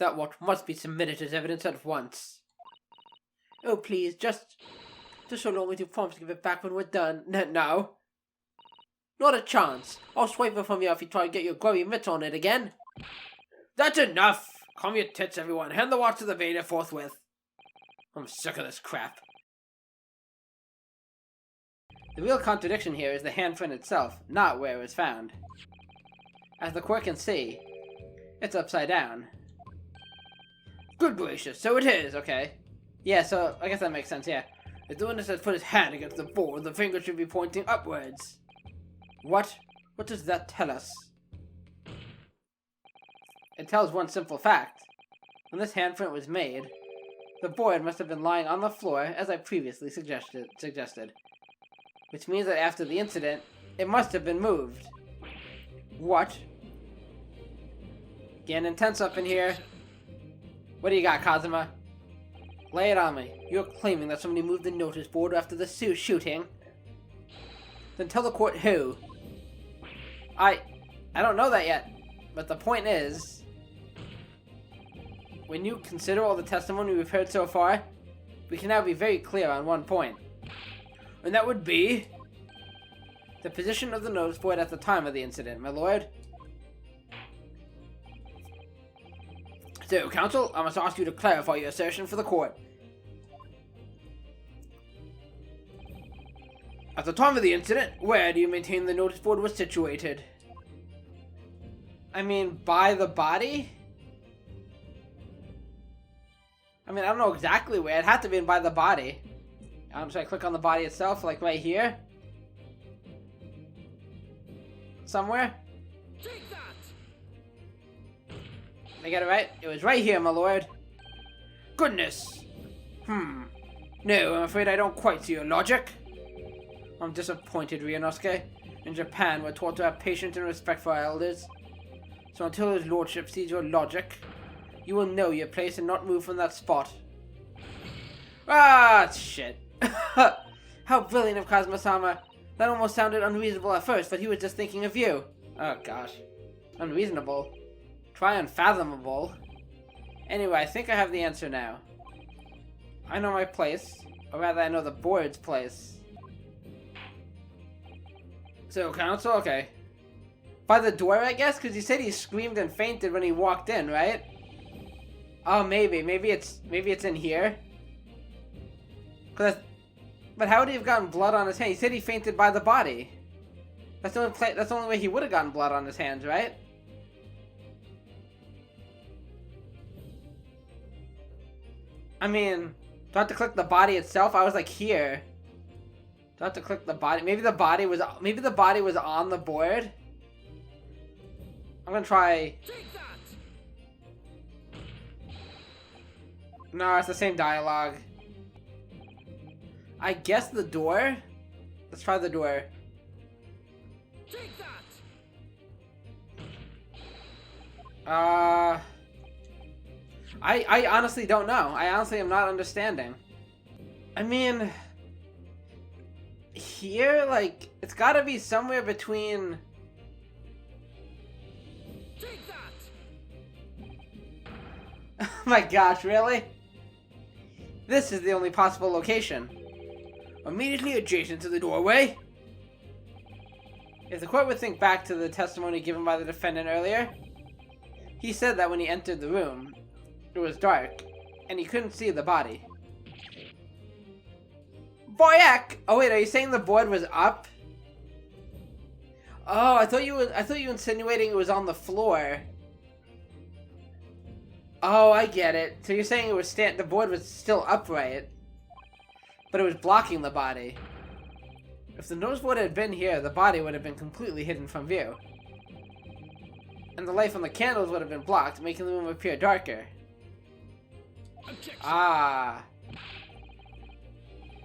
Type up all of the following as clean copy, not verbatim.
That watch must be submitted as evidence at once. Oh, please, just so long as you promise to give it back when we're done. No. Not a chance. I'll swipe it from you if you try to get your grubby mitts on it again. That's enough! Calm your tits, everyone. Hand the watch to the Vader forthwith. I'm sick of this crap. The real contradiction here is the handprint itself, not where it was found. As the court can see, it's upside down. Good gracious, so it is, okay. Yeah, so I guess that makes sense, yeah. If the witness has put his hand against the board, the finger should be pointing upwards. What? What does that tell us? It tells one simple fact. When this handprint was made, the board must have been lying on the floor, as I previously suggested. Which means that after the incident, it must have been moved. What? Getting intense up in here. What do you got, Kazuma? Lay it on me. You're claiming that somebody moved the notice board after the shooting. Then tell the court who. I don't know that yet. But the point is, when you consider all the testimony we've heard so far, we can now be very clear on one point. And that would be the position of the notice board at the time of the incident, my lord. So, counsel, I must ask you to clarify your assertion for the court. At the time of the incident, where do you maintain the notice board was situated? I mean, by the body? I mean, I don't know exactly where. It had to be by the body. Should I click on the body itself, like right here? Somewhere? Take that! I get it right? It was right here, my lord. Goodness! No, I'm afraid I don't quite see your logic. I'm disappointed, Ryunosuke. In Japan, we're taught to have patience and respect for our elders. So until his lordship sees your logic, you will know your place and not move from that spot. Ah, shit. How brilliant of Kazuma-sama. That almost sounded unreasonable at first, but he was just thinking of you. Oh, gosh. Unreasonable. Try unfathomable. Anyway, I think I have the answer now. I know my place. Or rather, I know the board's place. So, counsel? Okay. By the door, I guess? Because you said he screamed and fainted when he walked in, right? Oh, maybe. Maybe it's in here. But how would he have gotten blood on his hand? He said he fainted by the body. That's the only way he would have gotten blood on his hands, right? I mean, do I have to click the body itself? I was like here. Do I have to click the body? Maybe the body was on the board. I'm gonna try. No, it's the same dialogue. I guess the door? Let's try the door. Take that! I honestly don't know. I honestly am not understanding. I mean, here, like, it's gotta be somewhere between... Take that! Oh my gosh, really? This is the only possible location. Immediately adjacent to the doorway. If the court would think back to the testimony given by the defendant earlier, he said that when he entered the room, it was dark, and he couldn't see the body. Boyak! Oh wait, are you saying the board was up? Oh, I thought you were insinuating it was on the floor. Oh, I get it. So you're saying it was the board was still upright, but it was blocking the body. If the notice board had been here, the body would have been completely hidden from view. And the light from the candles would have been blocked, making the room appear darker. Objection. Ah.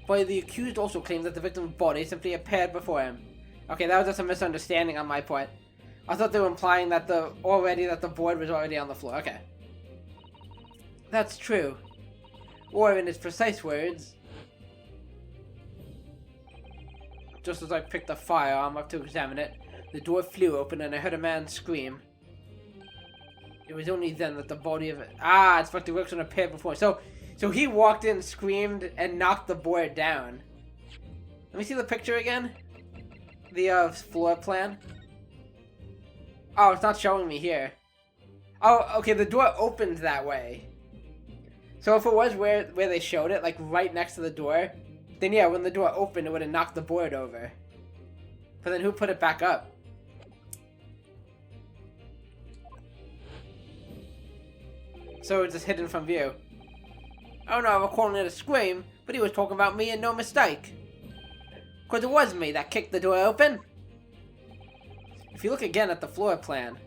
But the accused also claims that the victim's body simply appeared before him. Okay, that was just a misunderstanding on my part. I thought they were implying that the board was already on the floor. Okay. That's true. Or in his precise words, just as I picked the firearm up to examine it, the door flew open and I heard a man scream. It was only then that the body of it... Ah, it's fucked. The works on appeared before. So he walked in, screamed, and knocked the board down. Let me see the picture again. The floor plan. Oh, it's not showing me here. Oh, okay, the door opened that way. So if it was where they showed it, like right next to the door, then yeah, when the door opened, it would have knocked the board over. But then who put it back up? So it's just hidden from view. Oh no, I'm calling it a scream, but he was talking about me and no mistake. Cause it was me that kicked the door open. If you look again at the floor plan.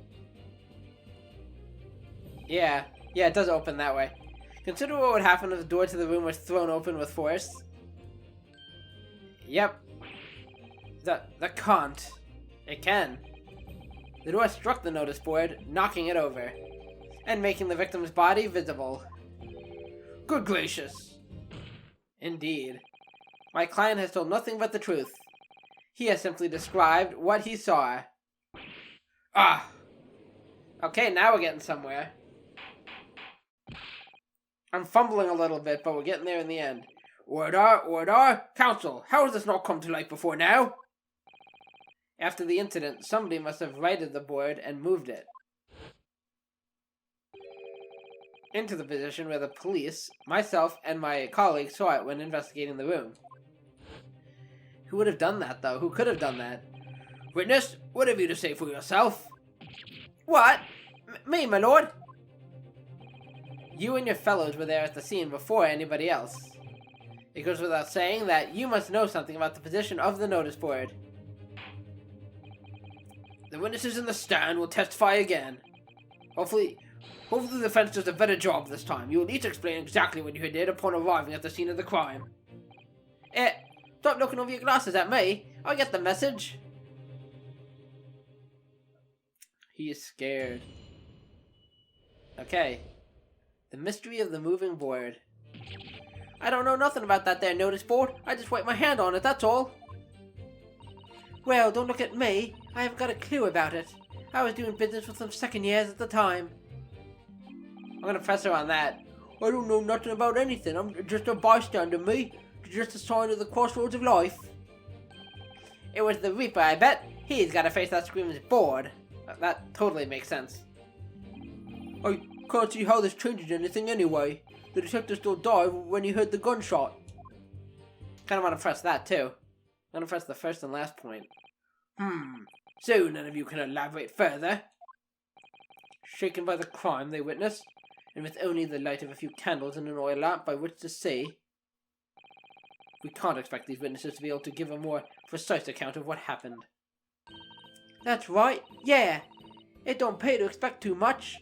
Yeah, it does open that way. Consider what would happen if the door to the room was thrown open with force. Yep. That can't. It can. The door struck the notice board, knocking it over, and making the victim's body visible. Good gracious. Indeed. My client has told nothing but the truth. He has simply described what he saw. Ah! Okay, now we're getting somewhere. I'm fumbling a little bit, but we're getting there in the end. Order! Counsel, how has this not come to light before now? After the incident, somebody must have righted the board and moved it into the position where the police, myself, and my colleagues saw it when investigating the room. Who would have done that, though? Who could have done that? Witness, what have you to say for yourself? What? Me, my lord? You and your fellows were there at the scene before anybody else. It goes without saying that you must know something about the position of the notice board. The witnesses in the stand will testify again. Hopefully the defense does a better job this time. You will each explain exactly what you did upon arriving at the scene of the crime. Stop looking over your glasses at me. I get the message. He is scared. Okay. The mystery of the moving board. I don't know nothing about that there notice board. I just wiped my hand on it, that's all. Well, don't look at me. I haven't got a clue about it. I was doing business with them second years at the time. I'm gonna press her on that. I don't know nothing about anything. I'm just a bystander, me. Just a sign of the crossroads of life. It was the Reaper, I bet. He's gotta face that scream's board. That totally makes sense. I can't see how this changes anything anyway. The detective still died when he heard the gunshot. Kinda wanna press that too. I'm gonna press the first and last point. So none of you can elaborate further? Shaken by the crime they witnessed, and with only the light of a few candles and an oil lamp by which to see, we can't expect these witnesses to be able to give a more precise account of what happened. That's right, yeah. It don't pay to expect too much.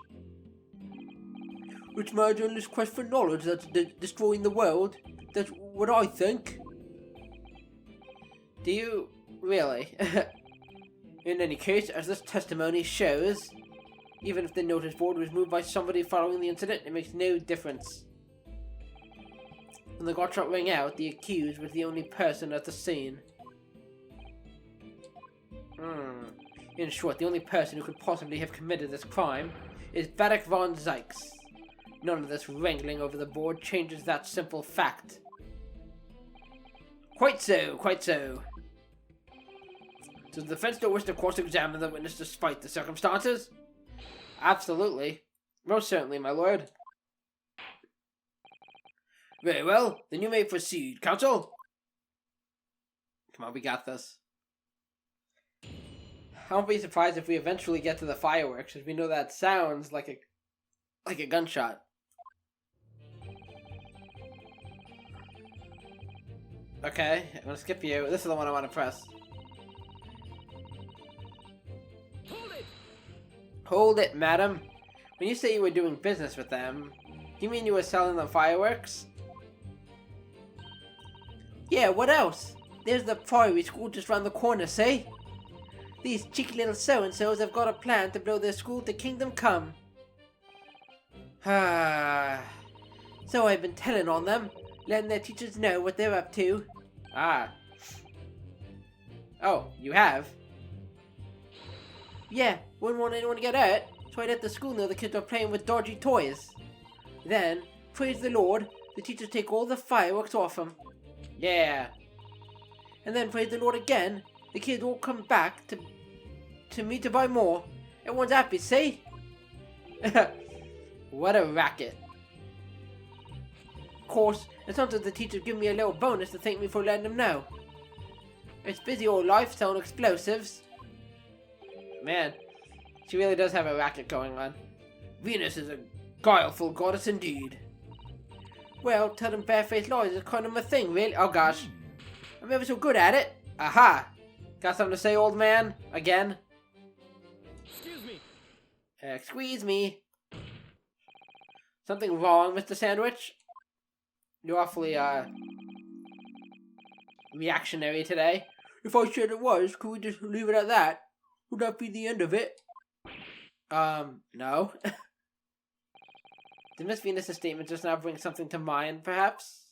It's my journalist's quest for knowledge that's destroying the world. That's what I think. Do you really? In any case, as this testimony shows, even if the notice board was moved by somebody following the incident, it makes no difference. When the gunshot rang out, the accused was the only person at the scene. In short, the only person who could possibly have committed this crime is Barak von Zykes. None of this wrangling over the board changes that simple fact. Quite so, quite so. Does the defense still wish to cross-examine the witness despite the circumstances? Absolutely. Most certainly, my lord. Very well, then you may proceed, counsel. Come on, we got this. I won't be surprised if we eventually get to the fireworks, as we know that sounds like a gunshot. Okay, I'm gonna skip you. This is the one I want to press. Hold it, madam. When you say you were doing business with them, you mean you were selling them fireworks? Yeah, what else? There's the priory school just round the corner, see? These cheeky little so-and-sos have got a plan to blow their school to kingdom come. So I've been telling on them, letting their teachers know what they're up to. Oh, you have? Yeah, wouldn't want anyone to get hurt. So I let the school know the kids are playing with dodgy toys. Then, praise the Lord, the teachers take all the fireworks off them. Yeah. And then, praise the Lord again, the kids all come back to me to buy more. Everyone's happy, see? What a racket. Of course, and sometimes the teachers give me a little bonus to thank me for letting them know. It's busy all life selling explosives. Man, she really does have a racket going on. Venus is a guileful goddess indeed. Well, telling barefaced lies is kind of my thing, really. Oh gosh. I'm ever so good at it. Aha! Got something to say, old man? Again? Excuse me. Squeeze me. Something wrong, Mr. Sandwich? You're awfully, reactionary today. If I said it was, could we just leave it at that? Would that be the end of it? No. Did Miss Venus' statement just now bring something to mind, perhaps?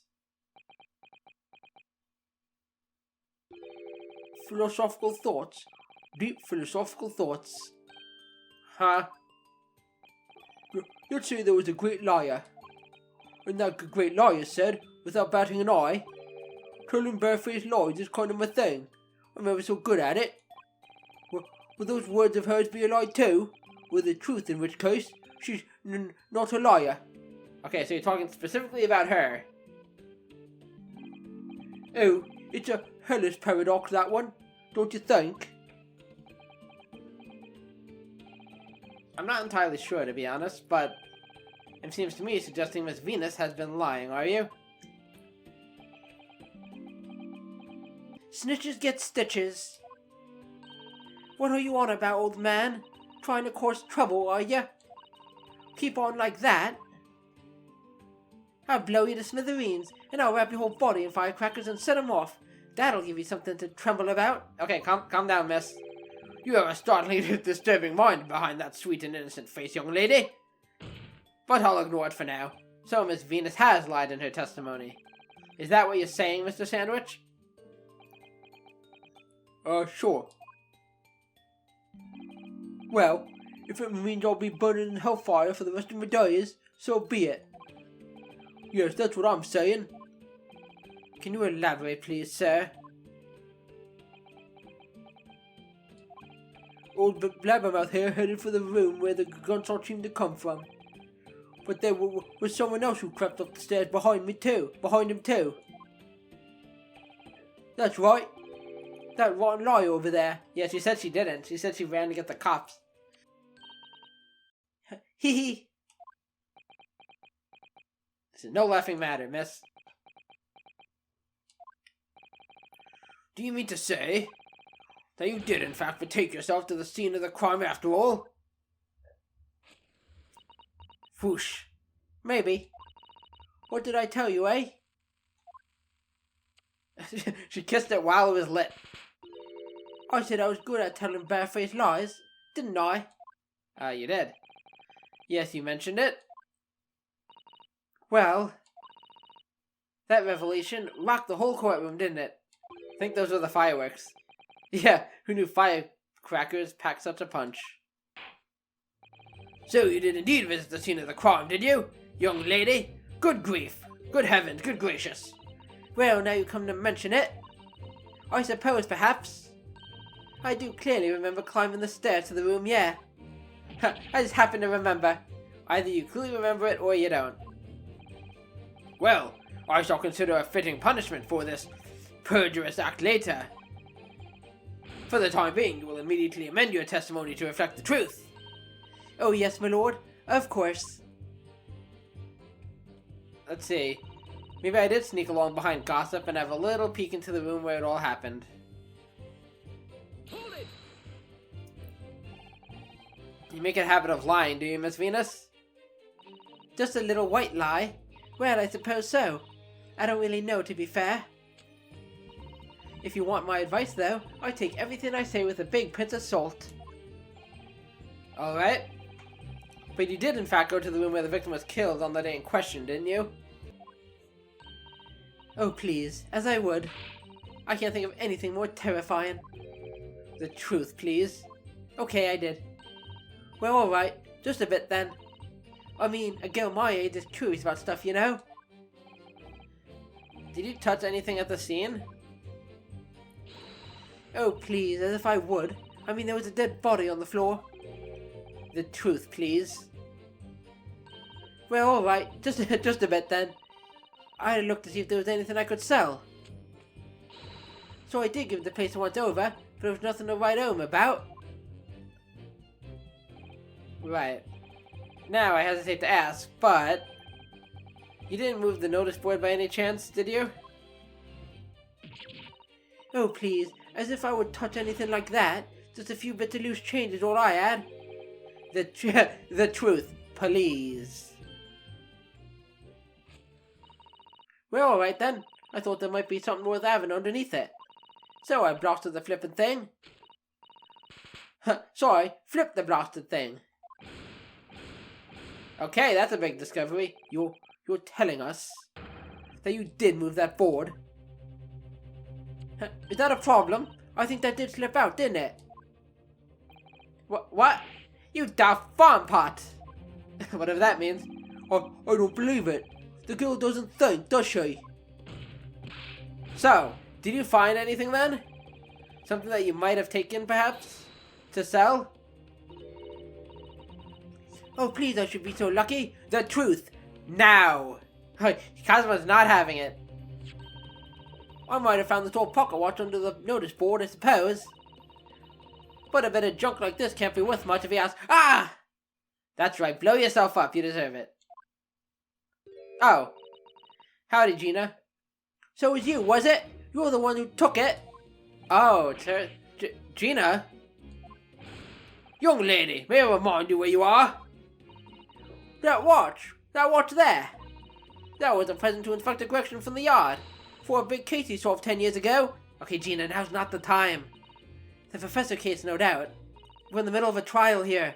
Philosophical thoughts. Deep philosophical thoughts. Huh? Let's say there was a great liar. And that great liar said, without batting an eye, telling barefaced lies is kind of my thing. I'm ever so good at it. Will those words of hers be a lie too? Or the truth, in which case, she's not a liar. Okay, so you're talking specifically about her. Oh, it's a hellish paradox, that one. Don't you think? I'm not entirely sure, to be honest, but it seems to me suggesting Miss Venus has been lying, are you? Snitches get stitches. What are you on about, old man? Trying to cause trouble, are you? Keep on like that. I'll blow you to smithereens, and I'll wrap your whole body in firecrackers and set 'em off. That'll give you something to tremble about. Okay, calm down, miss. You have a startlingly disturbing mind behind that sweet and innocent face, young lady. But I'll ignore it for now. So Miss Venus has lied in her testimony. Is that what you're saying, Mr. Sandwich? Sure. Well, if it means I'll be burning in hellfire for the rest of my days, so be it. Yes, that's what I'm saying. Can you elaborate, please, sir? Old Blabbermouth here headed for the room where the gunshot seemed to come from. But there was someone else who crept up the stairs behind him too. That's right. That rotten liar over there. Yeah, she said she didn't. She said she ran to get the cops. Hee hee. This is no laughing matter, miss. Do you mean to say that you did in fact betake yourself to the scene of the crime after all? Whoosh. Maybe. What did I tell you, eh? She kissed it while it was lit. I said I was good at telling barefaced lies, didn't I? You did. Yes, you mentioned it. Well, that revelation rocked the whole courtroom, didn't it? I think those were the fireworks. Yeah, who knew firecrackers pack such a punch? So you did indeed visit the scene of the crime, did you, young lady? Good grief, good heavens, good gracious. Well, now you come to mention it, I suppose perhaps. I do clearly remember climbing the stairs to the room, yeah. I just happen to remember. Either you clearly remember it or you don't. Well, I shall consider a fitting punishment for this perjurious act later. For the time being, you will immediately amend your testimony to reflect the truth. Oh yes, my lord. Of course. Let's see. Maybe I did sneak along behind gossip and have a little peek into the room where it all happened. Hold it. You make a habit of lying, do you, Miss Venus? Just a little white lie? Well, I suppose so. I don't really know, to be fair. If you want my advice, though, I take everything I say with a big pinch of salt. Alright. But you did in fact go to the room where the victim was killed on the day in question, didn't you? Oh please, as I would. I can't think of anything more terrifying. The truth, please. Okay, I did. Well, alright. Just a bit then. I mean, a girl my age is curious about stuff, you know? Did you touch anything at the scene? Oh, please, as if I would. I mean, there was a dead body on the floor. The truth, please. Well, alright, just a bit then. I had a look to see if there was anything I could sell. So I did give the place once over, but there was nothing to write home about. Right. Now I hesitate to ask, but... You didn't move the notice board by any chance, did you? Oh, please, as if I would touch anything like that. Just a few bits of loose change is all I had. The truth, please. Well, alright then. I thought there might be something worth having underneath it. So I blasted the flippin' thing. Sorry, flipped the blasted thing. Okay, that's a big discovery. You're telling us that you did move that board. Is that a problem? I think that did slip out, didn't it? What? You daft farm pot! Whatever that means. I don't believe it. The girl doesn't think, does she? So, did you find anything then? Something that you might have taken, perhaps? To sell? Oh, please, I should be so lucky. The truth. Now. Kazuma's not having it. I might have found this old pocket watch under the notice board, I suppose. But a bit of junk like this can't be worth much if he asks. Ah! That's right, blow yourself up, you deserve it. Oh. Howdy, Gina. So it was you, was it? You were the one who took it. Oh, Gina? Young lady, may I remind you where you are? That watch there. That was a present to Inspector Gregson from the yard. For a big case he solved 10 years ago. Okay, Gina, now's not the time. The professor case, no doubt. We're in the middle of a trial here.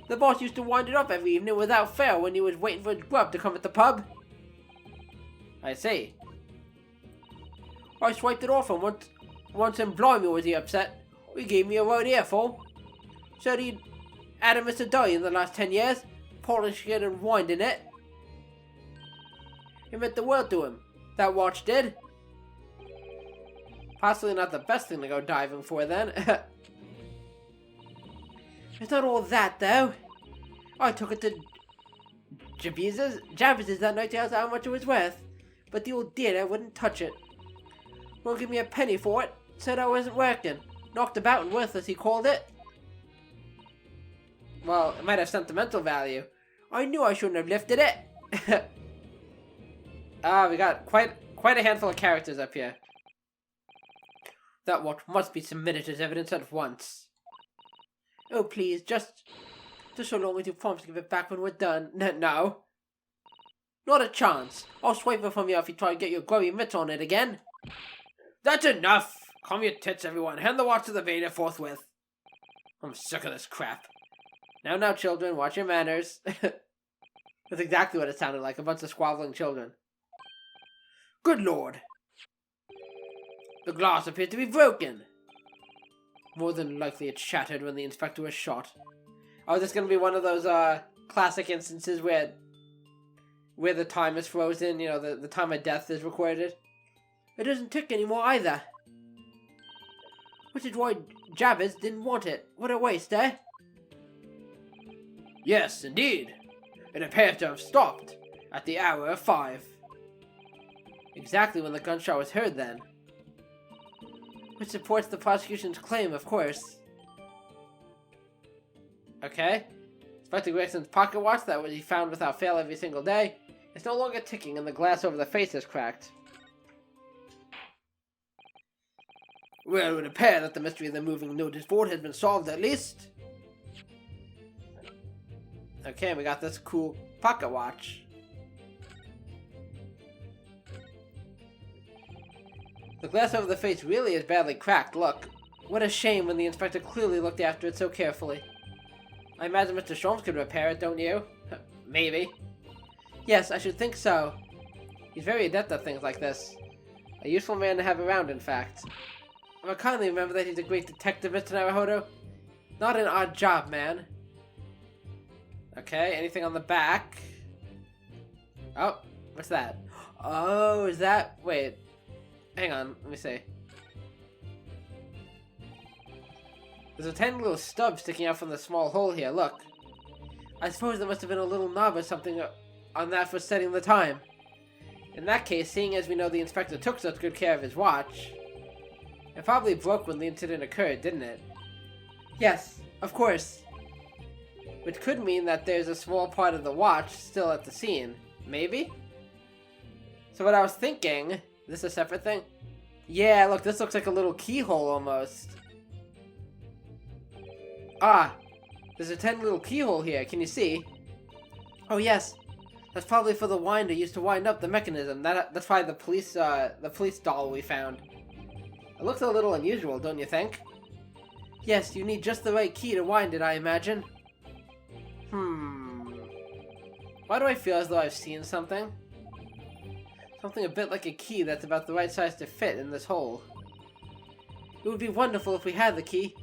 The boss used to wind it up every evening without fail when he was waiting for his grub to come at the pub. I see. I swiped it off him once and blimey was he upset. He gave me a right earful. Said he'd had Mr. Die in the last 10 years, polishing it and winding it. It meant the world to him. That watch did. Possibly not the best thing to go diving for then. It's not all that though. I took it to Jabez's that night to ask how much it was worth. But the old dealer wouldn't touch it. Won't give me a penny for it. Said I wasn't working. Knocked about and worthless, he called it. Well, it might have sentimental value. I knew I shouldn't have lifted it. We got quite a handful of characters up here. That watch must be submitted as evidence at once. Oh, please, just so long as you promise to give it back when we're done. No. Not a chance. I'll swipe it from you if you try to get your grubby mitts on it again. That's enough! Calm your tits, everyone. Hand the watch to the Vader forthwith. I'm sick of this crap. Now, children, watch your manners. That's exactly what it sounded like, a bunch of squabbling children. Good lord. The glass appears to be broken. More than likely it shattered when the inspector was shot. Oh, this is going to be one of those classic instances where the time is frozen, you know, the time of death is recorded. It doesn't tick anymore either. Which is why Jabez didn't want it. What a waste, eh? Yes, indeed. It appears to have stopped at the hour of 5. Exactly when the gunshot was heard then. Which supports the prosecution's claim, of course. Okay. Inspector Gregson's pocket watch that he found without fail every single day is no longer ticking and the glass over the face is cracked. Well, it would appear that the mystery of the moving notice board has been solved at least. Okay, we got this cool pocket watch. The glass over the face really is badly cracked, look. What a shame when the inspector clearly looked after it so carefully. I imagine Mr. Sholmes could repair it, don't you? Maybe. Yes, I should think so. He's very adept at things like this. A useful man to have around, in fact. But kindly remember that he's a great detective, Mr. Naruhodo. Not an odd job, man. Okay, anything on the back? Oh, what's that? Oh, is that... Wait. Hang on, let me see. There's a tiny little stub sticking out from the small hole here, look. I suppose there must have been a little knob or something on that for setting the time. In that case, seeing as we know the inspector took such good care of his watch, it probably broke when the incident occurred, didn't it? Yes, of course. Which could mean that there's a small part of the watch still at the scene. Maybe? So what I was thinking... Is this a separate thing? Yeah, look, this looks like a little keyhole almost. Ah, there's a tiny little keyhole here, can you see? Oh yes, that's probably for the winder used to wind up the mechanism. That's probably the police doll we found. It looks a little unusual, don't you think? Yes, you need just the right key to wind it, I imagine. Why do I feel as though I've seen something? Something a bit like a key that's about the right size to fit in this hole. It would be wonderful if we had the key.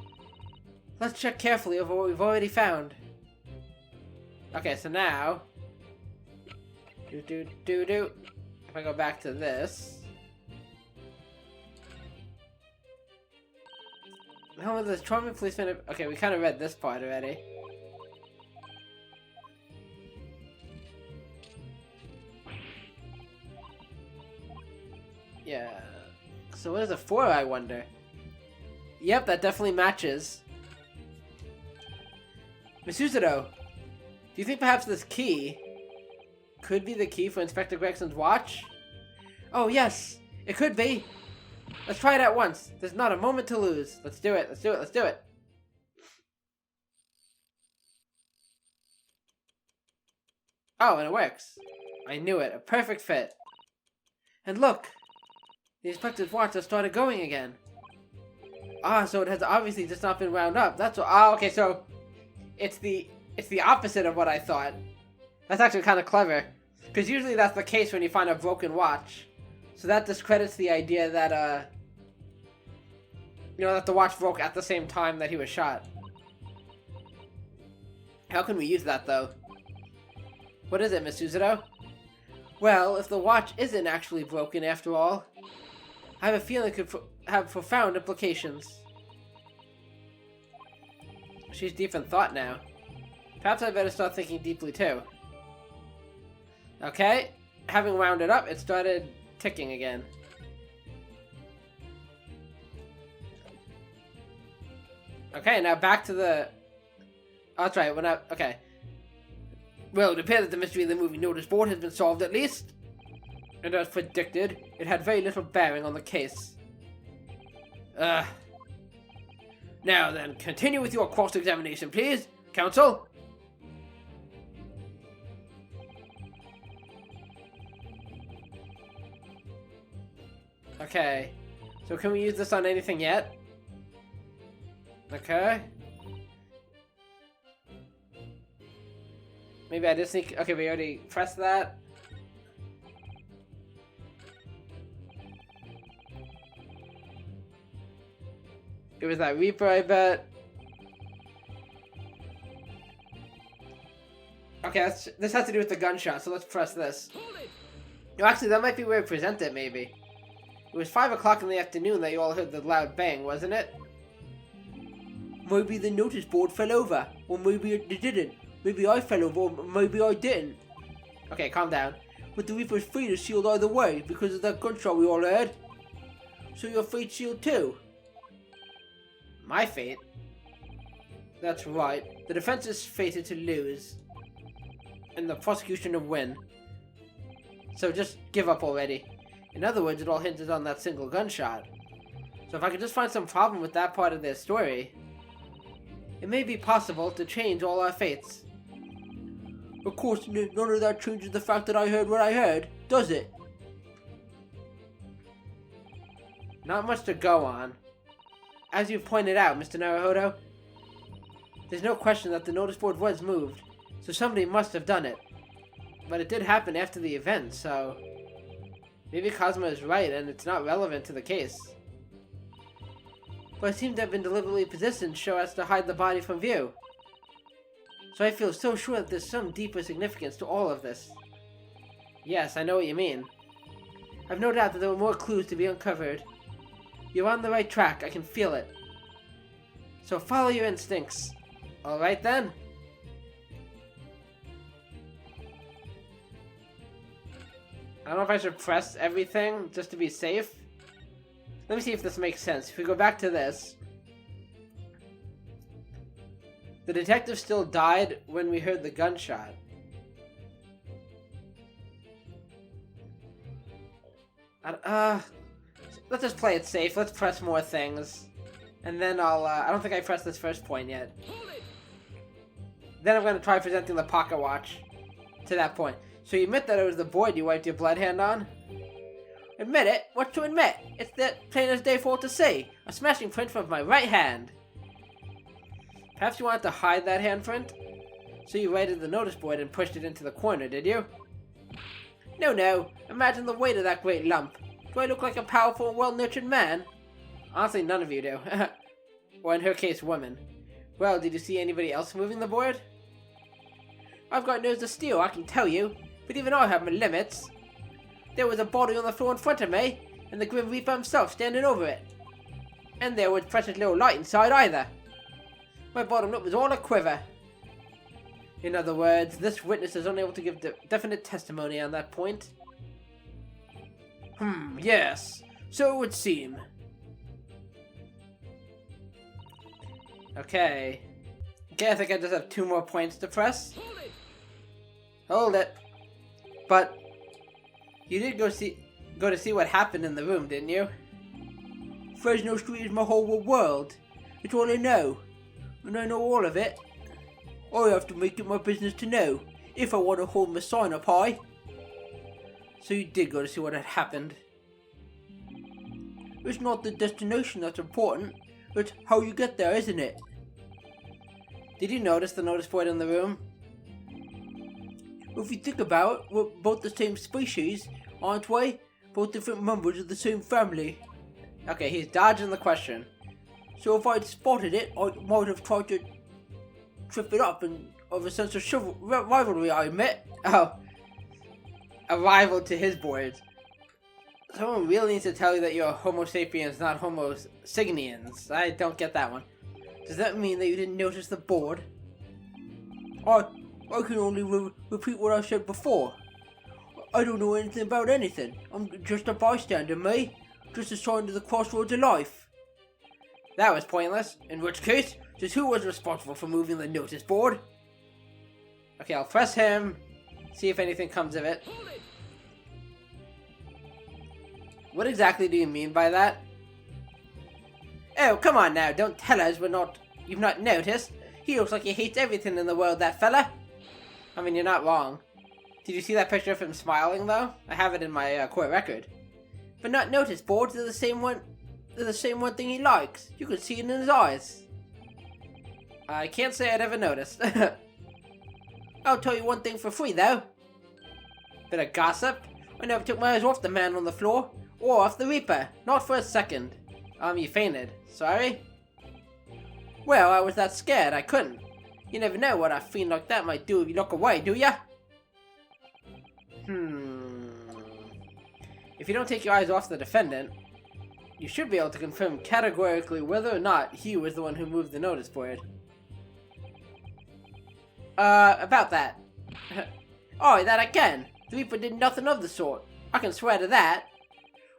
Let's check carefully over what we've already found. Okay, so now... If I go back to this... The home of the charming policeman... Okay, we kind of read this part already. Yeah. So what is it for, I wonder? Yep, that definitely matches. Miss Uzudo, do you think perhaps this key could be the key for Inspector Gregson's watch? Oh, yes, it could be. Let's try it at once. There's not a moment to lose. Let's do it. Let's do it. Let's do it. Oh, and it works. I knew it. A perfect fit. And look, the inspector's watch has started going again. Ah, so it has obviously just not been wound up. That's what. Ah, okay, so it's the opposite of what I thought. That's actually kind of clever, because usually that's the case when you find a broken watch. So that discredits the idea that that the watch broke at the same time that he was shot. How can we use that though? What is it, Miss Uzudo? Well, if the watch isn't actually broken after all, I have a feeling it could have profound implications. She's deep in thought now. Perhaps I better start thinking deeply too. Okay, having wound it up, it started ticking again. Okay, now back to the... Oh, that's right, okay. Well, it appears that the mystery of the movie notice board has been solved at least. And as predicted, it had very little bearing on the case. Now then, continue with your cross-examination, please, counsel. Okay, so can we use this on anything yet? Okay. Maybe I just think... Okay, we already pressed that. It was that Reaper, I bet. Okay, this has to do with the gunshot, so let's press this. No, actually, that might be where we present it, maybe. It was 5 o'clock in the afternoon that you all heard the loud bang, wasn't it? Maybe the notice board fell over, or maybe it didn't. Maybe I fell over, or maybe I didn't. Okay, calm down. But the Reaper's fate is sealed either way, because of that gunshot we all heard. So your fate's sealed too. My fate? That's right. The defense is fated to lose. And the prosecution to win. So just give up already. In other words, it all hinges on that single gunshot. So if I could just find some problem with that part of their story, it may be possible to change all our fates. Of course, none of that changes the fact that I heard what I heard, does it? Not much to go on. As you pointed out, Mr. Naruhodo, there's no question that the notice board was moved, so somebody must have done it. But it did happen after the event, so maybe Kazuma is right and it's not relevant to the case. But it seemed to have been deliberately positioned so as to hide the body from view. So I feel so sure that there's some deeper significance to all of this. Yes, I know what you mean. I've no doubt that there were more clues to be uncovered. You're on the right track, I can feel it. So follow your instincts. Alright then? I don't know if I should press everything just to be safe. Let me see if this makes sense. If we go back to this. The detective still died when we heard the gunshot. Let's just play it safe. Let's press more things. And then I don't think I pressed this first point yet. Then I'm going to try presenting the pocket watch to that point. So you admit that it was the board you wiped your blood hand on? Admit it? What to admit? It's that plain as day for all to see. A smashing print from my right hand. Perhaps you wanted to hide that handprint? So you righted the notice board and pushed it into the corner, did you? No. Imagine the weight of that great lump. Do I look like a powerful and well-nurtured man? Honestly, none of you do. Or in her case, woman. Well, did you see anybody else moving the board? I've got nerves of steel, I can tell you. But even I have my limits. There was a body on the floor in front of me, and the Grim Reaper himself standing over it. And there was precious little light inside either. My bottom lip was all a quiver. In other words, this witness is unable to give definite testimony on that point. Yes. So it would seem. Okay, I think I just have 2 more points to press. Hold it. But you did go to see what happened in the room, didn't you? Fresno Street is my whole world. It's all I know. And I know all of it. I have to make it my business to know, if I want to hold my sign up high. So you did go to see what had happened. It's not the destination that's important, it's how you get there, isn't it? Did you notice the notice board in the room? If you think about it, we're both the same species, aren't we? Both different members of the same family. Okay, he's dodging the question. So if I'd spotted it, I might have tried to trip it up and of a sense of rivalry, I admit. Oh. A rival to his boards. Someone really needs to tell you that you're Homo sapiens, not Homo signians. I don't get that one. Does that mean that you didn't notice the board? I can only repeat what I said before. I don't know anything about anything. I'm just a bystander, me. Just assigned to the crossroads of life. That was pointless. In which case, just who was responsible for moving the notice board? Okay, I'll press him. See if anything comes of it. What exactly do you mean by that? Oh, come on now, don't tell us you've not noticed. He looks like he hates everything in the world, that fella. I mean, you're not wrong. Did you see that picture of him smiling, though? I have it in my court record. But not notice boards, they're the same one thing he likes. You can see it in his eyes. I can't say I'd ever noticed. I'll tell you one thing for free, though. Bit of gossip. I never took my eyes off the man on the floor. Or off the Reaper. Not for a second. You fainted. Sorry? Well, I was that scared, I couldn't. You never know what a fiend like that might do if you look away, do ya? If you don't take your eyes off the defendant, you should be able to confirm categorically whether or not he was the one who moved the notice board. About that. Oh, that I can. The Reaper did nothing of the sort. I can swear to that.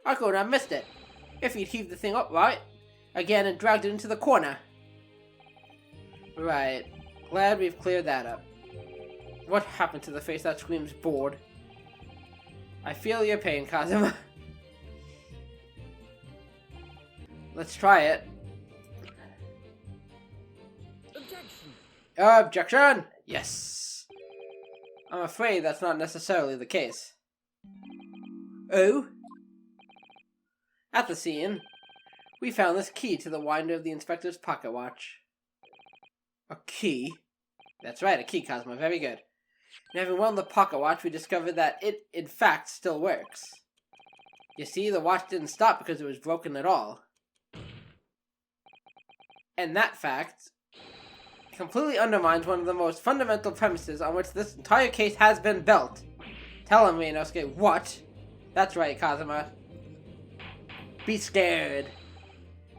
I could have missed it. If he'd heaved the thing up right again and dragged it into the corner. Right. Glad we've cleared that up. What happened to the face that screams bored? I feel your pain, Kazuma. Let's try it. Objection! Objection! Yes. I'm afraid that's not necessarily the case. Oh? At the scene, we found this key to the winder of the inspector's pocket watch. A key? That's right, a key, Kazuma. Very good. And having wound the pocket watch, we discovered that it, in fact, still works. You see, the watch didn't stop because it was broken at all. And that fact completely undermines one of the most fundamental premises on which this entire case has been built. Tell him, Inosuke. What? That's right, Kazuma. Be scared.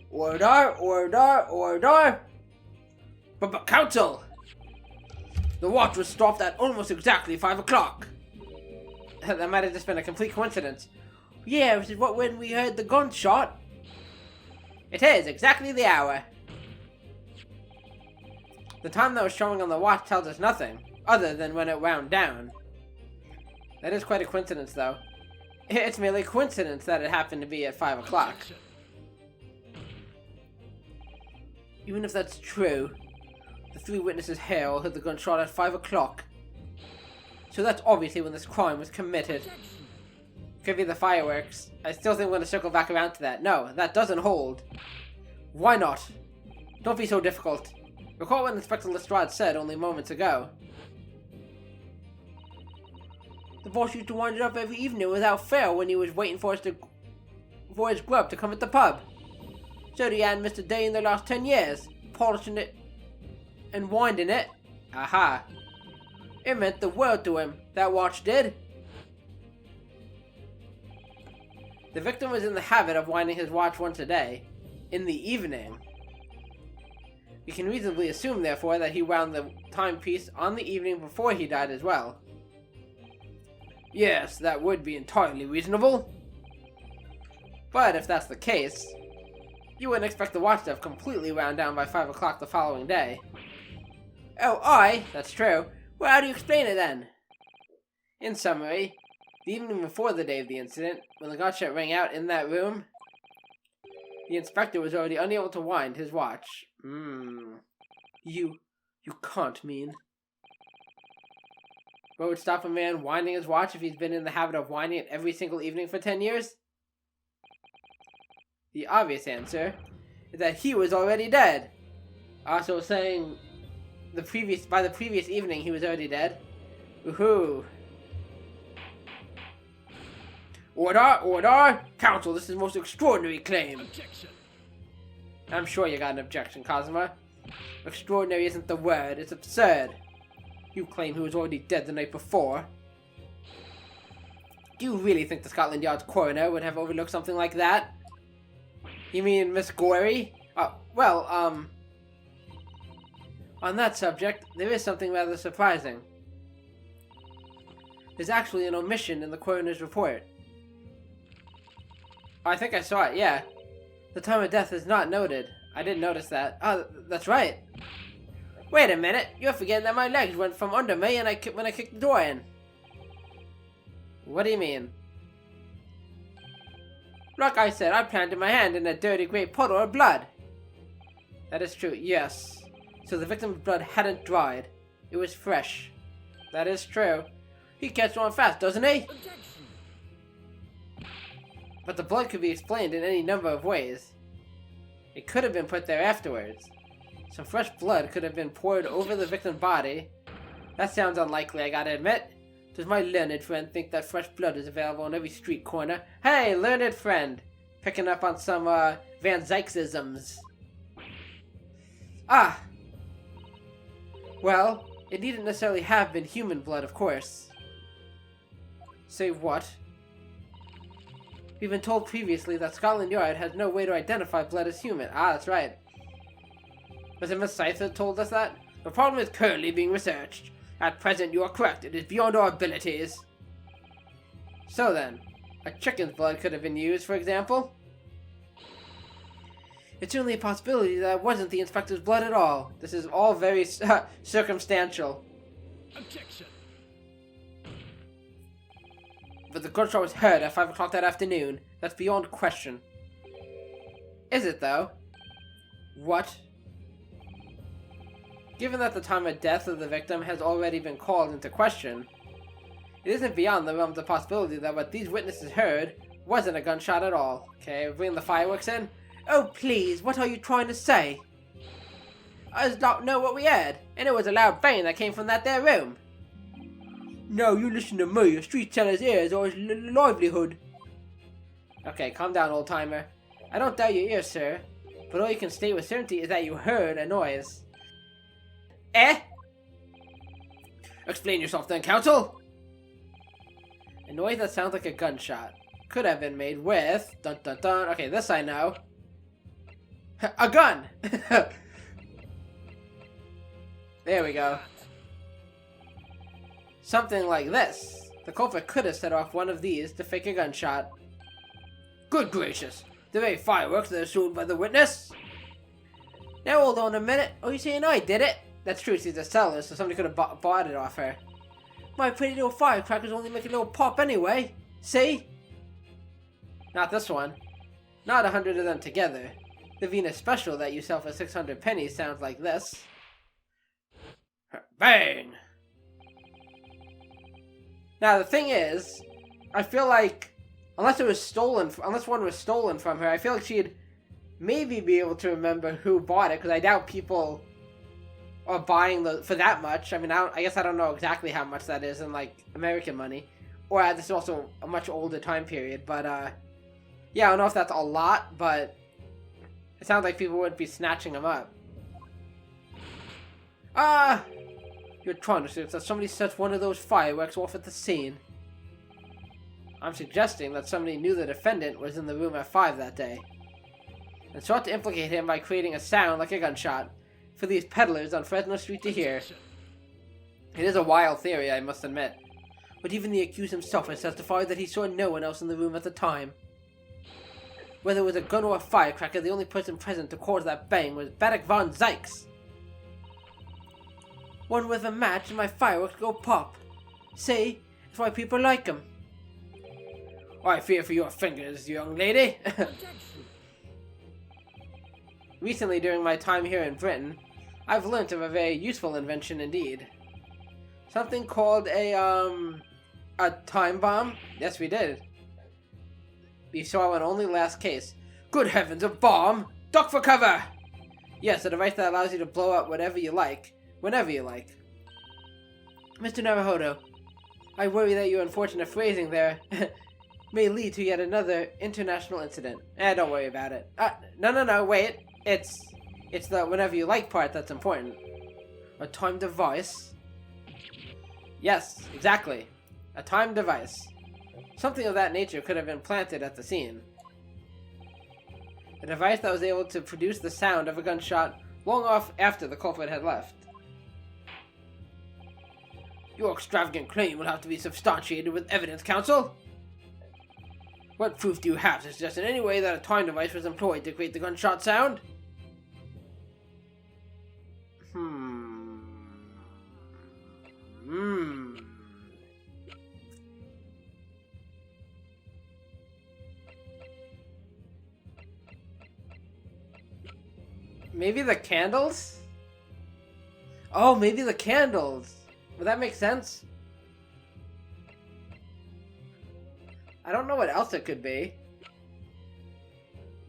Order, order, order! But counsel! The watch was stopped at almost exactly 5 o'clock. That might have just been a complete coincidence. Yeah, which is when we heard the gunshot. It is exactly the hour. The time that was showing on the watch tells us nothing, other than when it wound down. That is quite a coincidence, though. It's merely a coincidence that it happened to be at 5 o'clock. Even if that's true, the 3 witnesses here all heard the gunshot at 5 o'clock. So that's obviously when this crime was committed. Could be the fireworks. I still think we're going to circle back around to that. No, that doesn't hold. Why not? Don't be so difficult. Recall what Inspector Lestrade said only moments ago. The boss used to wind it up every evening without fail when he was waiting for his grub to come at the pub. Said he hadn't missed a day in the last 10 years, polishing it and winding it. Aha. It meant the world to him, that watch did. The victim was in the habit of winding his watch once a day, in the evening. We can reasonably assume, therefore, that he wound the timepiece on the evening before he died as well. Yes, that would be entirely reasonable. But if that's the case, you wouldn't expect the watch to have completely wound down by 5 o'clock the following day. Oh, that's true. Well, how do you explain it then? In summary, the evening before the day of the incident, when the gunshot rang out in that room, the inspector was already unable to wind his watch. You can't mean. What would stop a man winding his watch if he's been in the habit of winding it every single evening for 10 years? The obvious answer is that he was already dead. Also saying by the previous evening he was already dead. Woohoo. Order, order! Counsel, this is a most extraordinary claim. Objection. I'm sure you got an objection, Kazuma. Extraordinary isn't the word, it's absurd. You claim he was already dead the night before. Do you really think the Scotland Yard's coroner would have overlooked something like that? You mean Miss Gory? On that subject, there is something rather surprising. There's actually an omission in the coroner's report. I think I saw it, yeah. The time of death is not noted. I didn't notice that. Oh, that's right. Wait a minute, you're forgetting that my legs went from under me when I kicked the door in. What do you mean? Like I said, I planted my hand in a dirty grey puddle of blood. That is true, yes. So the victim's blood hadn't dried. It was fresh. That is true. He catches on fast, doesn't he? Objection. But the blood could be explained in any number of ways. It could have been put there afterwards. Some fresh blood could have been poured over the victim's body. That sounds unlikely, I gotta admit. Does my learned friend think that fresh blood is available on every street corner? Hey, learned friend! Picking up on some, Van Zykesisms. Ah! Well, it needn't necessarily have been human blood, of course. Say what? We've been told previously that Scotland Yard has no way to identify blood as human. Ah, that's right. Was it Miss Scythe that told us that? The problem is currently being researched. At present, you are correct. It is beyond our abilities. So then, a chicken's blood could have been used, for example? It's only a possibility that it wasn't the inspector's blood at all. This is all very circumstantial. Objection. But the gunshot was heard at 5 o'clock that afternoon. That's beyond question. Is it, though? What? Given that the time of death of the victim has already been called into question, it isn't beyond the realms of possibility that what these witnesses heard wasn't a gunshot at all. Okay, we're bringing the fireworks in? Oh, please, what are you trying to say? I just don't know what we heard, and it was a loud bang that came from that there room. No, you listen to me. A street teller's ears are his livelihood. Okay, calm down, old-timer. I don't doubt your ears, sir, but all you can state with certainty is that you heard a noise. Eh? Explain yourself then, Counsel! A noise that sounds like a gunshot. Could have been made with... Dun dun dun. Okay, this I know. A gun! There we go. Something like this. The culprit could have set off one of these to fake a gunshot. Good gracious! The very fireworks that are shown by the witness? Now hold on a minute. Oh, you saying I did it? That's true, she's a seller, so somebody could have bought it off her. My pretty little firecrackers only make a little pop anyway. See? Not this one. Not 100 of them together. The Venus Special that you sell for 600 pennies sounds like this. Bang! Now the thing is, I feel like unless one was stolen from her, I feel like she'd maybe be able to remember who bought it, because I doubt people are buying for that much. I mean, I guess I don't know exactly how much that is in like American money, or this is also a much older time period. But yeah, I don't know if that's a lot, but it sounds like people wouldn't be snatching them up. You're trying to suggest that somebody set one of those fireworks off at the scene. I'm suggesting that somebody knew the defendant was in the room at 5 that day, and sought to implicate him by creating a sound like a gunshot for these peddlers on Fresno Street to hear. It is a wild theory, I must admit, but even the accused himself has testified that he saw no one else in the room at the time. Whether it was a gun or a firecracker, the only person present to cause that bang was Baddock von Zykes. One with a match and my fireworks go pop. See, that's why people like him. I fear for your fingers, young lady. Recently, during my time here in Britain, I've learnt of a very useful invention indeed. Something called a time bomb? Yes, we did. We saw one only last case. Good heavens, a bomb! Duck for cover! Yes, a device that allows you to blow up whatever you like, whenever you like. Mr. Naruhodo, I worry that your unfortunate phrasing there may lead to yet another international incident. Don't worry about it. No, wait. It's the whenever you like part that's important. A time device? Yes, exactly. A time device. Something of that nature could have been planted at the scene. A device that was able to produce the sound of a gunshot long off after the culprit had left. Your extravagant claim will have to be substantiated with evidence, Counsel. What proof do you have to suggest in any way that a time device was employed to create the gunshot sound? Maybe the candles? Oh, maybe the candles. Would that make sense? I don't know what else it could be.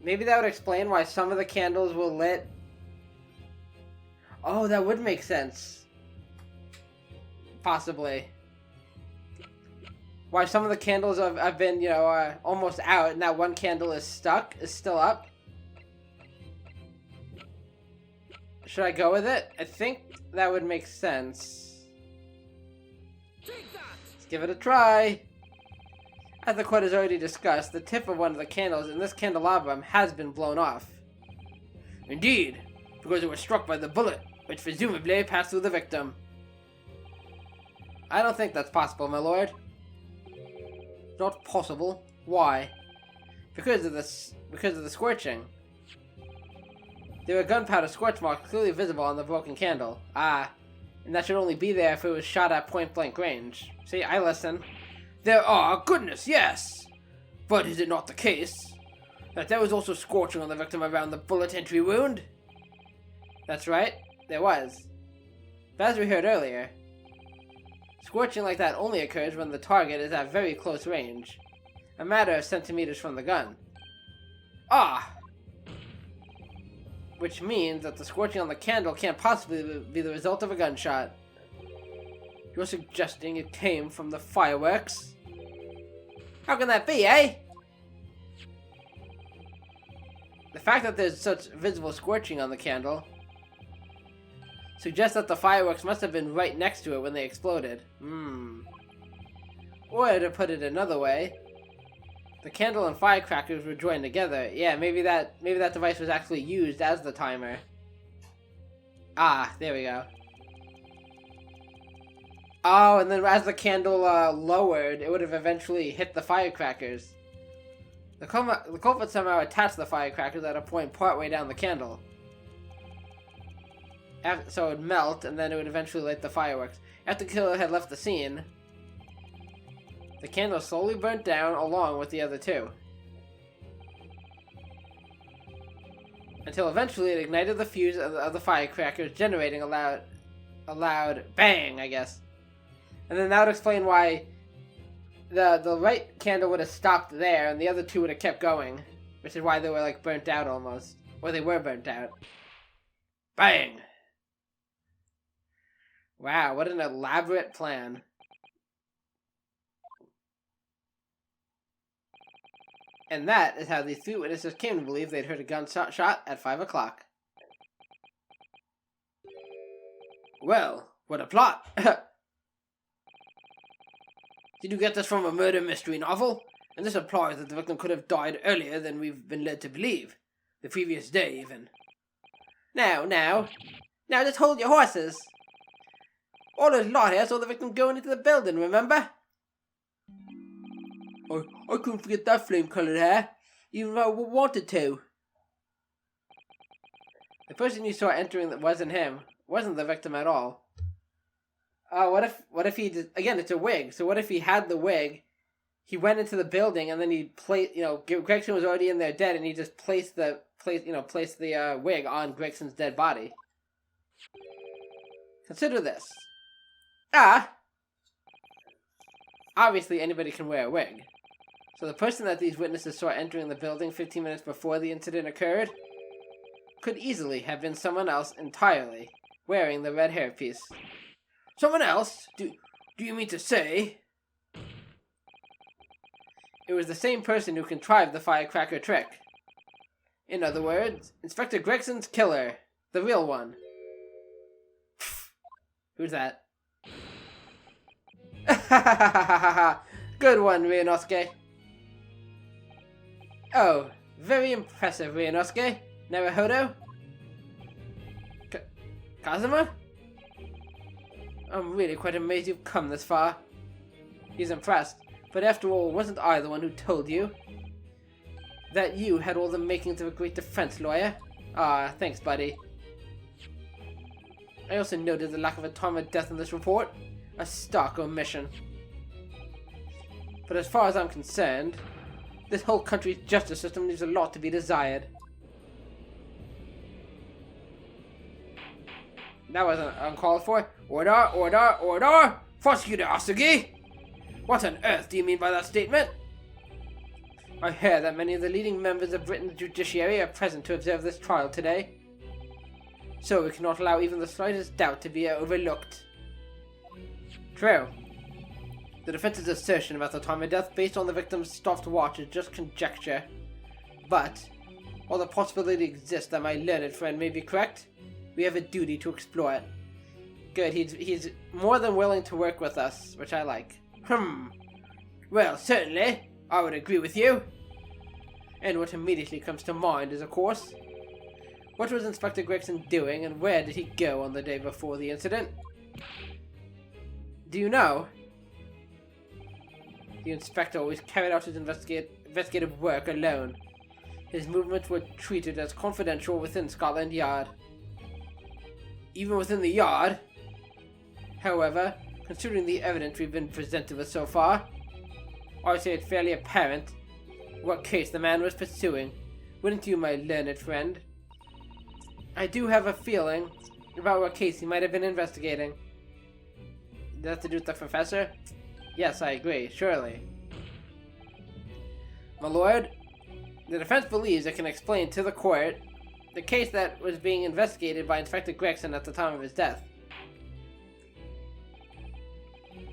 Maybe that would explain why some of the candles were lit. Oh, that would make sense. Possibly. Why some of the candles have been, almost out, and that one candle is still up. Should I go with it? I think that would make sense. Let's give it a try. As the court has already discussed, the tip of one of the candles in this candelabrum has been blown off. Indeed, because it was struck by the bullet, which presumably passed through the victim. I don't think that's possible, my lord. Not possible. Why? Because of the scorching. There were gunpowder scorch marks clearly visible on the broken candle. And that should only be there if it was shot at point-blank range. See, I listen. There are, goodness, yes! But is it not the case that there was also scorching on the victim around the bullet entry wound? That's right, there was. But as we heard earlier, scorching like that only occurs when the target is at very close range, a matter of centimeters from the gun. Which means that the scorching on the candle can't possibly be the result of a gunshot. You're suggesting it came from the fireworks? How can that be, eh? The fact that there's such visible scorching on the candle suggests that the fireworks must have been right next to it when they exploded. Or to put it another way, the candle and firecrackers were joined together. Yeah, maybe that device was actually used as the timer. Ah, there we go. Oh, and then as the candle lowered, it would have eventually hit the firecrackers. The culprit somehow attached the firecrackers at a point partway down the candle. So it would melt, and then it would eventually light the fireworks. After the killer had left the scene, the candle slowly burnt down along with the other two, until eventually it ignited the fuse of the firecrackers, generating a loud bang, I guess. And then that would explain why the right candle would have stopped there, and the other two would have kept going, which is why they were like burnt out almost, or they were burnt out. Bang! Wow, what an elaborate plan. And that is how these three witnesses came to believe they'd heard a gunshot shot at 5 o'clock. Well, what a plot! Did you get this from a murder mystery novel? And this implies that the victim could have died earlier than we've been led to believe. The previous day, even. Now, just hold your horses. All those lot here saw the victim going into the building, remember? I couldn't forget that flame-colored hair, even though I wanted to. The person you saw entering that wasn't him, wasn't the victim at all. What if he did, again, it's a wig, so what if he had the wig, he went into the building, and then he placed, Gregson was already in there dead, and he just placed the wig on Gregson's dead body. Consider this. Obviously anybody can wear a wig. So the person that these witnesses saw entering the building 15 minutes before the incident occurred could easily have been someone else entirely, wearing the red hairpiece. Someone else? Do you mean to say? It was the same person who contrived the firecracker trick. In other words, Inspector Gregson's killer. The real one. Who's that? Good one, Ryunosuke. Oh, very impressive, Ryunosuke. Naruhodo? Kazuma? I'm really quite amazed you've come this far. He's impressed, but after all, wasn't I the one who told you that you had all the makings of a great defense lawyer? Ah, thanks, buddy. I also noted the lack of a time of death in this report. A stark omission. But as far as I'm concerned, this whole country's justice system leaves a lot to be desired. That wasn't uncalled for. Order, order, order! Prosecutor Asugi! What on earth do you mean by that statement? I hear that many of the leading members of Britain's judiciary are present to observe this trial today. So we cannot allow even the slightest doubt to be overlooked. True. The defense's assertion about the time of death based on the victim's stopped watch is just conjecture. But, while the possibility exists that my learned friend may be correct, we have a duty to explore it. Good, he's more than willing to work with us, which I like. Well, certainly, I would agree with you. And what immediately comes to mind is, of course, what was Inspector Gregson doing and where did he go on the day before the incident? Do you know? The inspector always carried out his investigative work alone. His movements were treated as confidential within Scotland Yard. Even within the Yard, however, considering the evidence we've been presented with so far, I would say it's fairly apparent what case the man was pursuing. Wouldn't you, my learned friend? I do have a feeling about what case he might have been investigating. Does that have to do with the professor? Yes, I agree, surely. My lord, the defense believes it can explain to the court the case that was being investigated by Inspector Gregson at the time of his death.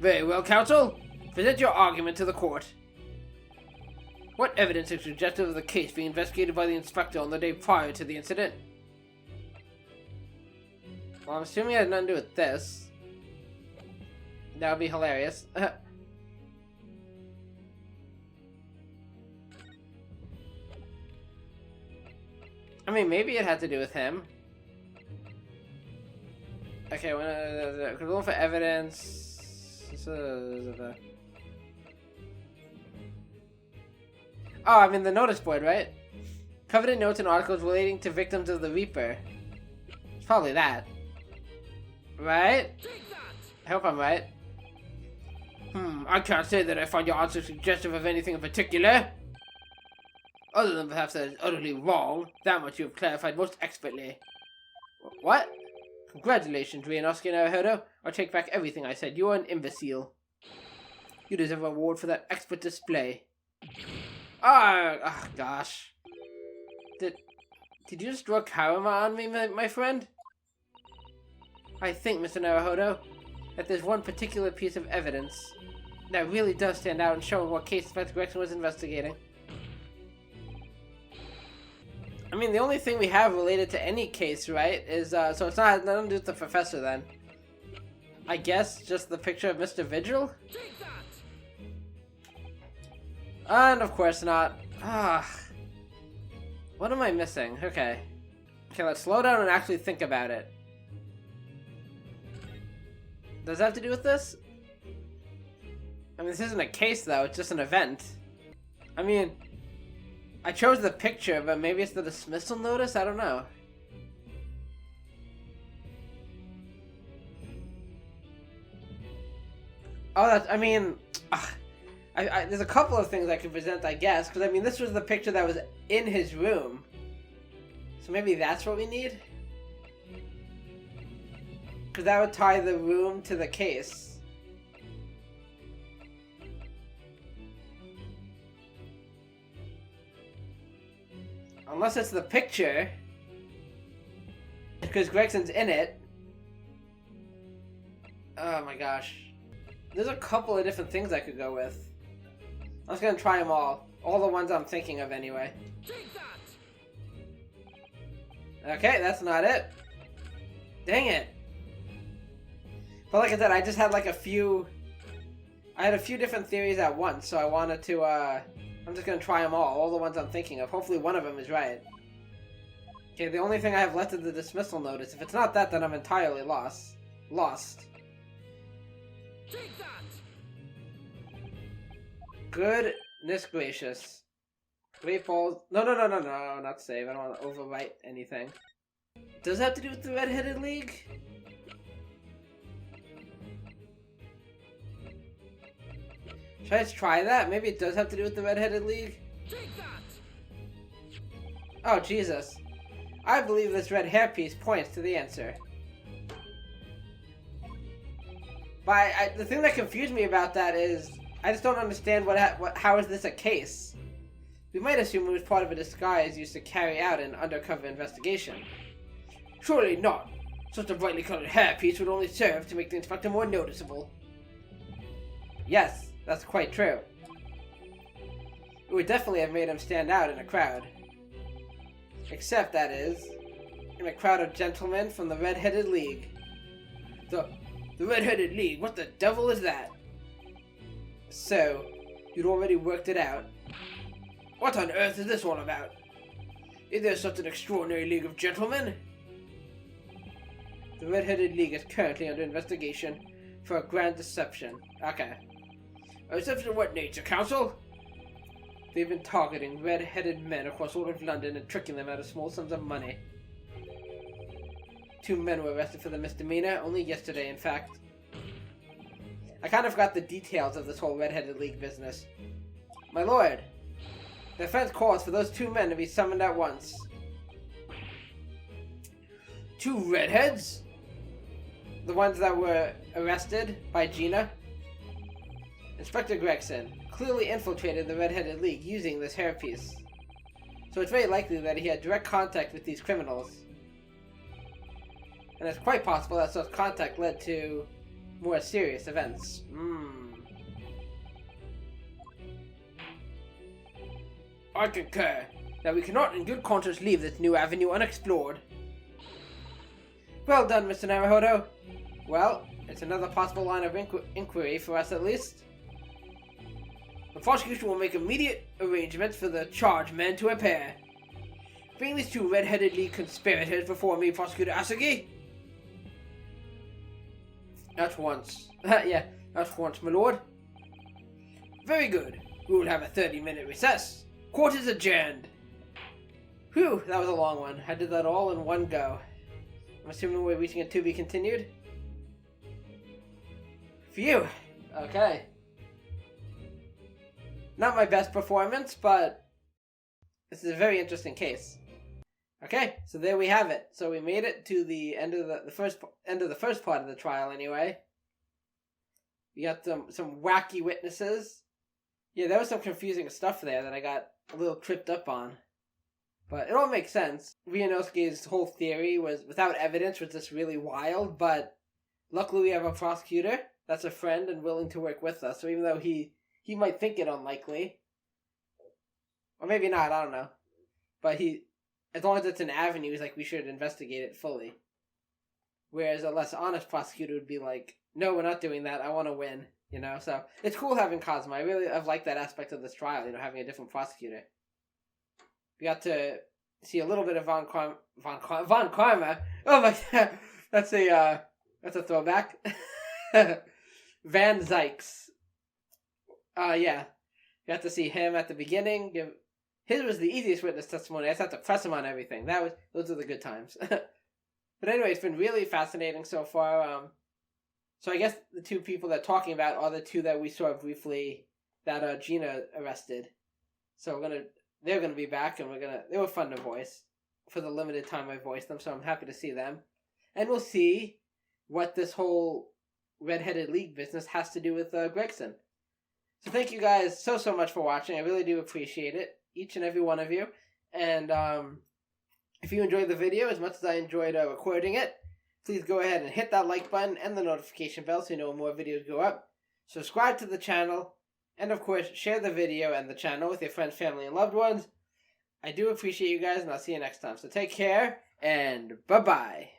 Very well, counsel. Present your argument to the court. What evidence is suggestive of the case being investigated by the inspector on the day prior to the incident? Well, I'm assuming it had nothing to do with this. That would be hilarious. I mean, maybe it had to do with him. Okay, we're going for evidence. Oh, I mean the notice board, right? Covered in notes and articles relating to victims of the Reaper. It's probably that. Right? I hope I'm right. I can't say that I find your answer suggestive of anything in particular. Other than perhaps that it's utterly wrong. That much you have clarified most expertly. What? Congratulations, Ryunosuke Naruhodo. I'll take back everything I said. You are an imbecile. You deserve a reward for that expert display. Oh, gosh. Did you just draw Kazuma on me, my friend? I think, Mr. Naruhodo, that there's one particular piece of evidence that really does stand out in showing what case Inspector Gregson was investigating. I mean, the only thing we have related to any case, right, is, so it's not nothing to do with the professor, then. I guess just the picture of Mr. Vigil? And of course not. What am I missing? Okay, let's slow down and actually think about it. Does that have to do with this? I mean, this isn't a case, though. It's just an event. I mean, I chose the picture, but maybe it's the dismissal notice? I don't know. Oh, I mean, there's a couple of things I could present, I guess, because, I mean, this was the picture that was in his room. So maybe that's what we need? Because that would tie the room to the case. Unless it's the picture. Because Gregson's in it. Oh my gosh. There's a couple of different things I could go with. I'm just gonna try them all. All the ones I'm thinking of anyway. Okay, that's not it. Dang it. But like I said, I just had like I had a few different theories at once, so I wanted to, I'm just gonna try them all the ones I'm thinking of. Hopefully one of them is right. Okay, the only thing I have left is the dismissal notice. If it's not that, then I'm entirely lost. Goodness gracious. Great balls. No, not save. I don't want to overwrite anything. Does it have to do with the Red-Headed League? Should I just try that? Maybe it does have to do with the Red-Headed League? Oh, Jesus. I believe this red hairpiece points to the answer. But the thing that confused me about that is, I just don't understand how is this a case? We might assume it was part of a disguise used to carry out an undercover investigation. Surely not. Such a brightly colored hairpiece would only serve to make the inspector more noticeable. Yes, that's quite true. It would definitely have made him stand out in a crowd. Except, that is, in a crowd of gentlemen from the Red-Headed League. The Red-Headed League? What the devil is that? So, you'd already worked it out. What on earth is this all about? Is there such an extraordinary league of gentlemen? The Red-Headed League is currently under investigation for a grand deception. Okay. A deception of what nature, Council? They've been targeting red-headed men across all of London and tricking them out of small sums of money. 2 men were arrested for the misdemeanor, only yesterday, in fact. I kind of forgot the details of this whole Red-Headed League business. My lord, the defense calls for those 2 men to be summoned at once. 2 redheads? The ones that were arrested by Gina? Inspector Gregson clearly infiltrated the Red-Headed League using this hairpiece. So it's very likely that he had direct contact with these criminals. And it's quite possible that such contact led to more serious events. I concur that we cannot in good conscience leave this new avenue unexplored. Well done, Mr. Naruhodo. Well, it's another possible line of inquiry for us at least. The prosecution will make immediate arrangements for the charged men to appear. Bring these two red-headed league conspirators before me, Prosecutor Asagi. At once. Yeah, at once, my lord. Very good. We will have a 30-minute recess. Court is adjourned. Whew, that was a long one. I did that all in one go. I'm assuming we're reaching a to be continued. Phew. Okay. Not my best performance, but this is a very interesting case. Okay, so there we have it. So we made it to the end of the first part of the trial anyway. We got some wacky witnesses. Yeah, there was some confusing stuff there that I got a little tripped up on. But it all makes sense. Ryunosuke's whole theory was, without evidence, was just really wild, but luckily we have a prosecutor that's a friend and willing to work with us. So even though he might think it unlikely, or maybe not, I don't know. But as long as it's an avenue, he's like, we should investigate it fully. Whereas a less honest prosecutor would be like, no, we're not doing that, I want to win, you know? So it's cool having Kazuma. I've liked that aspect of this trial, you know, having a different prosecutor. We got to see a little bit of Von Karma. Oh my god, that's a throwback. Van Zykes. Yeah. You got to see him at the beginning. His was the easiest witness testimony. I just had to press him on everything. Those are the good times. But anyway, it's been really fascinating so far. So I guess the two people they're talking about are the two that we saw briefly that Gina arrested. So they're gonna be back, and they were fun to voice for the limited time I voiced them. So I'm happy to see them, and we'll see what this whole red-headed league business has to do with Gregson. So thank you guys so much for watching. I really do appreciate it, each and every one of you. And if you enjoyed the video as much as I enjoyed recording it, please go ahead and hit that like button and the notification bell so you know when more videos go up. Subscribe to the channel, and of course, share the video and the channel with your friends, family, and loved ones. I do appreciate you guys, and I'll see you next time. So take care, and bye-bye.